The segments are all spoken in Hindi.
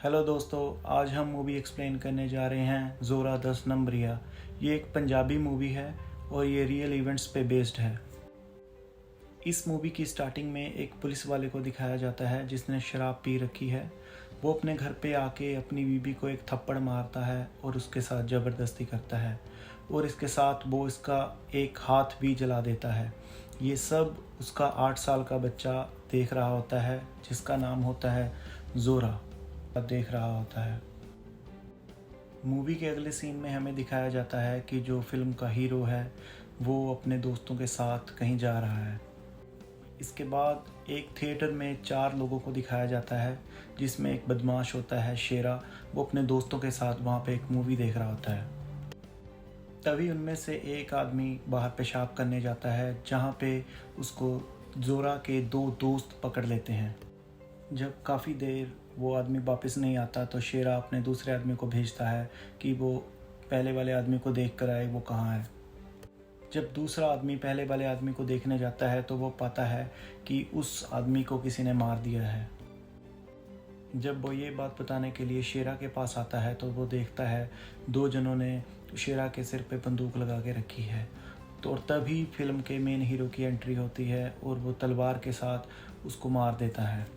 हेलो दोस्तों, आज हम मूवी एक्सप्लेन करने जा रहे हैं ज़ोरा 10 नंबरिया। ये एक पंजाबी मूवी है और ये रियल इवेंट्स पे बेस्ड है। इस मूवी की स्टार्टिंग में एक पुलिस वाले को दिखाया जाता है जिसने शराब पी रखी है। वो अपने घर पे आके अपनी बीवी को एक थप्पड़ मारता है और उसके साथ ज़बरदस्ती करता है और इसके साथ वो इसका एक हाथ भी जला देता है। ये सब उसका 8 साल का बच्चा देख रहा होता है जिसका नाम होता है ज़ोरा देख रहा होता है। मूवी के अगले सीन में हमें दिखाया जाता है कि जो फिल्म का हीरो है वो अपने दोस्तों के साथ कहीं जा रहा है। इसके बाद एक थिएटर में 4 लोगों को दिखाया जाता है जिसमें एक बदमाश होता है शेरा। वो अपने दोस्तों के साथ वहाँ पे एक मूवी देख रहा होता है। तभी उनमें से एक आदमी बाहर पेशाब करने जाता है जहाँ पे उसको ज़ोरा के 2 दोस्त पकड़ लेते हैं। जब काफ़ी देर वो आदमी वापस नहीं आता तो शेरा अपने दूसरे आदमी को भेजता है कि वो पहले वाले आदमी को देख कर आए वो कहाँ है। जब दूसरा आदमी पहले वाले आदमी को देखने जाता है तो वो पाता है कि उस आदमी को किसी ने मार दिया है। जब वो ये बात बताने के लिए शेरा के पास आता है तो वो देखता है 2 जनों ने शेरा के सिर पे बंदूक लगा के रखी है। तो और तभी फिल्म के मेन हीरो की एंट्री होती है और वो तलवार के साथ उसको मार देता है।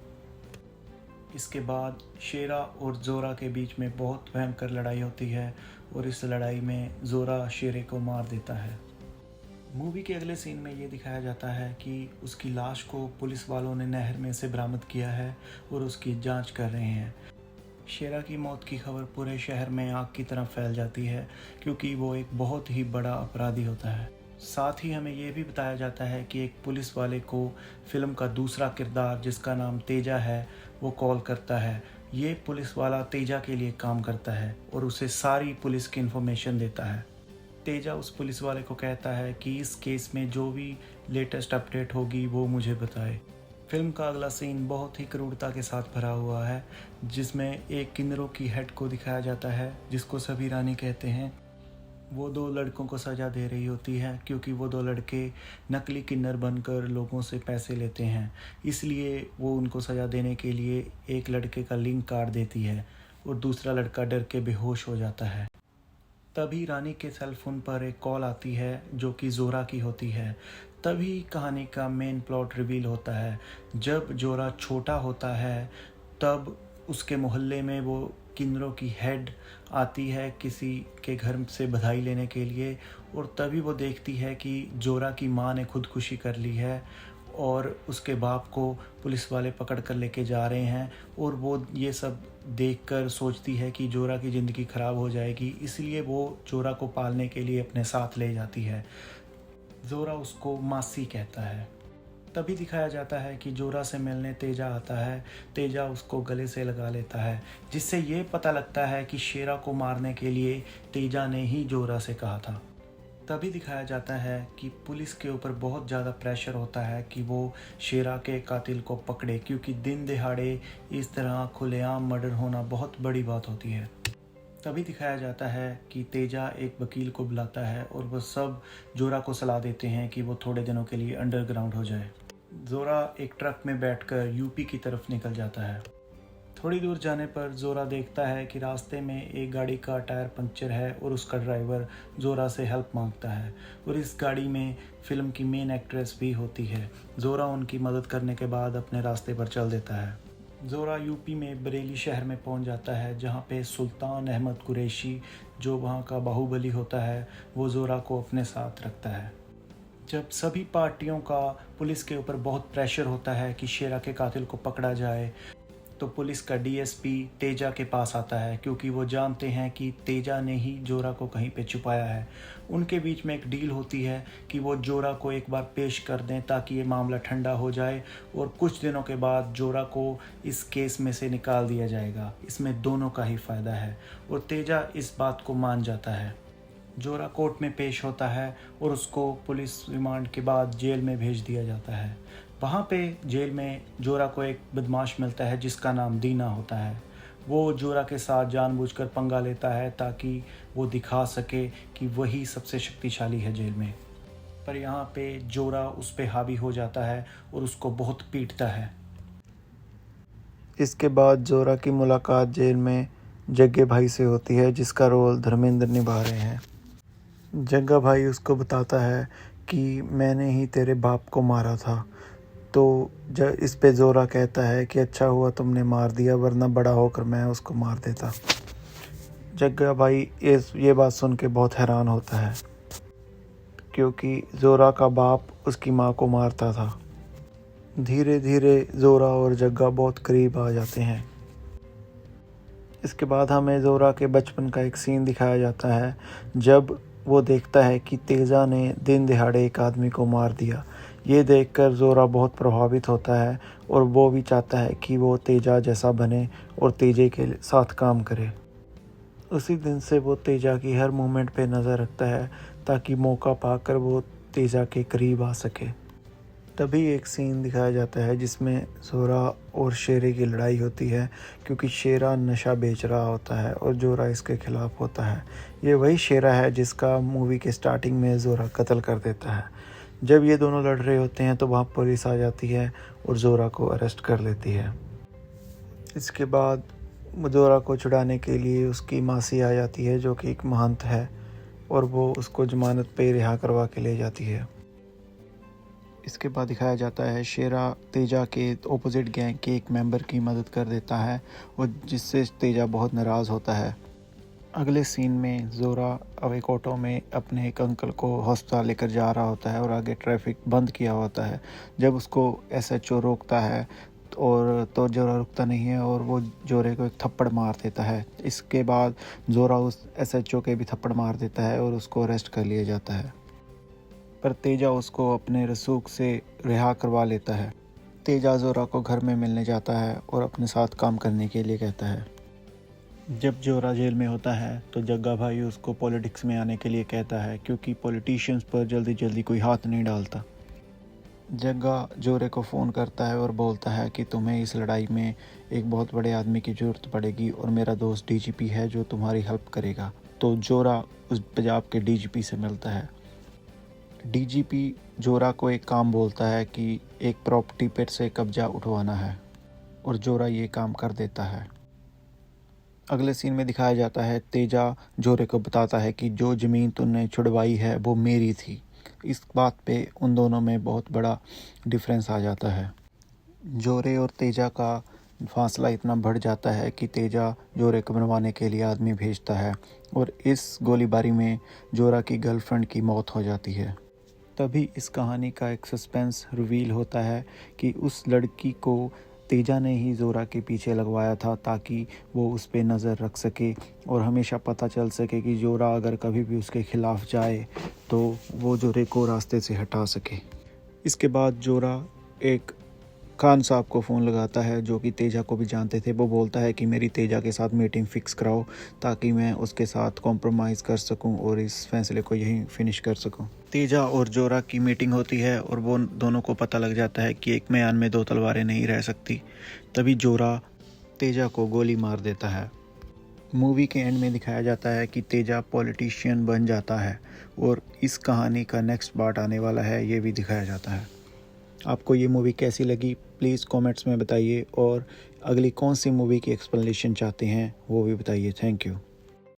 इसके बाद शेरा और ज़ोरा के बीच में बहुत भयंकर लड़ाई होती है और इस लड़ाई में ज़ोरा शेरे को मार देता है। मूवी के अगले सीन में ये दिखाया जाता है कि उसकी लाश को पुलिस वालों ने नहर में से बरामद किया है और उसकी जांच कर रहे हैं। शेरा की मौत की खबर पूरे शहर में आग की तरह फैल जाती है क्योंकि वो एक बहुत ही बड़ा अपराधी होता है। साथ ही हमें ये भी बताया जाता है कि एक पुलिस वाले को फिल्म का दूसरा किरदार जिसका नाम तेजा है वो कॉल करता है। ये पुलिस वाला तेजा के लिए काम करता है और उसे सारी पुलिस की इन्फॉर्मेशन देता है। तेजा उस पुलिस वाले को कहता है कि इस केस में जो भी लेटेस्ट अपडेट होगी वो मुझे बताए। फिल्म का अगला सीन बहुत ही क्रूरता के साथ भरा हुआ है जिसमें एक किन्नरों की हेड को दिखाया जाता है जिसको सभी रानी कहते हैं। वो 2 लड़कों को सज़ा दे रही होती है क्योंकि वो 2 लड़के नकली किन्नर बनकर लोगों से पैसे लेते हैं। इसलिए वो उनको सज़ा देने के लिए एक लड़के का लिंक काट देती है और दूसरा लड़का डर के बेहोश हो जाता है। तभी रानी के सेल फोन पर एक कॉल आती है जो कि ज़ोरा की होती है। तभी कहानी का मेन प्लॉट रिवील होता है। जब ज़ोरा छोटा होता है तब उसके मोहल्ले में वो किन्नरों की हेड आती है किसी के घर से बधाई लेने के लिए और तभी वो देखती है कि ज़ोरा की माँ ने खुदकुशी कर ली है और उसके बाप को पुलिस वाले पकड़ कर लेके जा रहे हैं और वो ये सब देखकर सोचती है कि ज़ोरा की ज़िंदगी ख़राब हो जाएगी, इसलिए वो ज़ोरा को पालने के लिए अपने साथ ले जाती है। ज़ोरा उसको मासी कहता है। तभी दिखाया जाता है कि ज़ोरा से मिलने तेजा आता है। तेजा उसको गले से लगा लेता है जिससे ये पता लगता है कि शेरा को मारने के लिए तेजा ने ही ज़ोरा से कहा था। तभी दिखाया जाता है कि पुलिस के ऊपर बहुत ज़्यादा प्रेशर होता है कि वो शेरा के कातिल को पकड़े क्योंकि दिन दिहाड़े इस तरह खुलेआम मर्डर होना बहुत बड़ी बात होती है। तभी दिखाया जाता है कि तेजा एक वकील को बुलाता है और वह सब ज़ोरा को सलाह देते हैं कि वो थोड़े दिनों के लिए अंडरग्राउंड हो जाए। ज़ोरा एक ट्रक में बैठकर यूपी की तरफ निकल जाता है। थोड़ी दूर जाने पर ज़ोरा देखता है कि रास्ते में एक गाड़ी का टायर पंक्चर है और उसका ड्राइवर ज़ोरा से हेल्प मांगता है और इस गाड़ी में फिल्म की मेन एक्ट्रेस भी होती है। ज़ोरा उनकी मदद करने के बाद अपने रास्ते पर चल देता है। ज़ोरा यूपी में बरेली शहर में पहुंच जाता है जहां पे सुल्तान अहमद कुरैशी जो वहां का बाहुबली होता है वो ज़ोरा को अपने साथ रखता है। जब सभी पार्टियों का पुलिस के ऊपर बहुत प्रेशर होता है कि शेरा के कातिल को पकड़ा जाए तो पुलिस का डीएसपी तेजा के पास आता है क्योंकि वो जानते हैं कि तेजा ने ही ज़ोरा को कहीं पे छुपाया है। उनके बीच में एक डील होती है कि वो ज़ोरा को एक बार पेश कर दें ताकि ये मामला ठंडा हो जाए और कुछ दिनों के बाद ज़ोरा को इस केस में से निकाल दिया जाएगा। इसमें दोनों का ही फ़ायदा है और तेजा इस बात को मान जाता है। ज़ोरा कोर्ट में पेश होता है और उसको पुलिस रिमांड के बाद जेल में भेज दिया जाता है। वहाँ पे जेल में ज़ोरा को एक बदमाश मिलता है जिसका नाम दीना होता है। वो ज़ोरा के साथ जानबूझकर पंगा लेता है ताकि वो दिखा सके कि वही सबसे शक्तिशाली है जेल में। पर यहाँ पे ज़ोरा उस पे हावी हो जाता है और उसको बहुत पीटता है। इसके बाद जोरा की मुलाकात जेल में जग्गे भाई से होती है, जिसका रोल धर्मेंद्र निभा रहे हैं। जग्गा भाई उसको बताता है कि मैंने ही तेरे बाप को मारा था। तो इस पे जोरा कहता है कि अच्छा हुआ तुमने मार दिया, वरना बड़ा होकर मैं उसको मार देता। जग्गा भाई ये बात सुन के बहुत हैरान होता है, क्योंकि जोरा का बाप उसकी माँ को मारता था। धीरे धीरे जोरा और जग्गा बहुत करीब आ जाते हैं। इसके बाद हमें जोरा के बचपन का एक सीन दिखाया जाता है, जब वो देखता है कि तेजा ने दिन दिहाड़े एक आदमी को मार दिया। ये देखकर जोरा बहुत प्रभावित होता है और वो भी चाहता है कि वो तेजा जैसा बने और तेजे के साथ काम करे। उसी दिन से वो तेजा की हर मूवमेंट पे नज़र रखता है, ताकि मौका पाकर वो तेजा के करीब आ सके। तभी एक सीन दिखाया जाता है जिसमें जोरा और शेरे की लड़ाई होती है, क्योंकि शेरा नशा बेच रहा होता है और जोरा इसके खिलाफ होता है। ये वही शेरा है जिसका मूवी के स्टार्टिंग में जोरा कत्ल कर देता है। जब ये दोनों लड़ रहे होते हैं तो वहाँ पुलिस आ जाती है और जोरा को अरेस्ट कर लेती है। इसके बाद जोरा को छुड़ाने के लिए उसकी मासी आ जाती है, जो कि एक महंत है, और वो उसको जमानत पे रिहा करवा के ले जाती है। इसके बाद दिखाया जाता है शेरा तेजा के ऑपोजिट गैंग के एक मेंबर की मदद कर देता है, और जिससे तेजा बहुत नाराज़ होता है। अगले सीन में जोरा अब एक ऑटो में अपने एक अंकल को अस्पताल लेकर जा रहा होता है और आगे ट्रैफिक बंद किया होता है। जब उसको एसएचओ रोकता है और तो जोरा रुकता नहीं है और वो जोरे को एक थप्पड़ मार देता है। इसके बाद जोरा उस एसएचओ के भी थप्पड़ मार देता है और उसको अरेस्ट कर लिया जाता है, पर तेजा उसको अपने रसूख से रिहा करवा लेता है। तेजा जोरा को घर में मिलने जाता है और अपने साथ काम करने के लिए कहता है। जब जोरा जेल में होता है तो जग्गा भाई उसको पॉलिटिक्स में आने के लिए कहता है, क्योंकि पॉलिटिशियंस पर जल्दी जल्दी कोई हाथ नहीं डालता। जग्गा जोरे को फ़ोन करता है और बोलता है कि तुम्हें इस लड़ाई में एक बहुत बड़े आदमी की ज़रूरत पड़ेगी और मेरा दोस्त डीजीपी है जो तुम्हारी हेल्प करेगा। तो जोरा उस पंजाब के डीजीपी से मिलता है। डीजीपी जोरा को एक काम बोलता है कि एक प्रॉपर्टी पर से कब्जा उठवाना है, और जोरा ये काम कर देता है। अगले सीन में दिखाया जाता है तेजा जोरे को बताता है कि जो ज़मीन तूने छुड़वाई है वो मेरी थी। इस बात पे उन दोनों में बहुत बड़ा डिफरेंस आ जाता है। जोरे और तेजा का फासला इतना बढ़ जाता है कि तेजा जोरे को मरवाने के लिए आदमी भेजता है, और इस गोलीबारी में जोरा की गर्लफ्रेंड की मौत हो जाती है। तभी इस कहानी का एक सस्पेंस रिवील होता है कि उस लड़की को तेजा ने ही जोरा के पीछे लगवाया था, ताकि वो उस पे नज़र रख सके और हमेशा पता चल सके कि जोरा अगर कभी भी उसके ख़िलाफ़ जाए तो वो जोरे को रास्ते से हटा सके। इसके बाद जोरा एक खान साहब को फ़ोन लगाता है, जो कि तेजा को भी जानते थे। वो बोलता है कि मेरी तेजा के साथ मीटिंग फ़िक्स कराओ, ताकि मैं उसके साथ कॉम्प्रोमाइज़ कर सकूं और इस फैसले को यहीं फिनिश कर सकूं। तेजा और जोरा की मीटिंग होती है और वो दोनों को पता लग जाता है कि एक म्यान में दो तलवारें नहीं रह सकती। तभी जोरा तेजा को गोली मार देता है। मूवी के एंड में दिखाया जाता है कि तेजा पॉलिटिशियन बन जाता है, और इस कहानी का नेक्स्ट पार्ट आने वाला है, ये भी दिखाया जाता है। आपको ये मूवी कैसी लगी प्लीज़ कमेंट्स में बताइए, और अगली कौन सी मूवी की एक्सप्लेनेशन चाहते हैं वो भी बताइए। Thank you.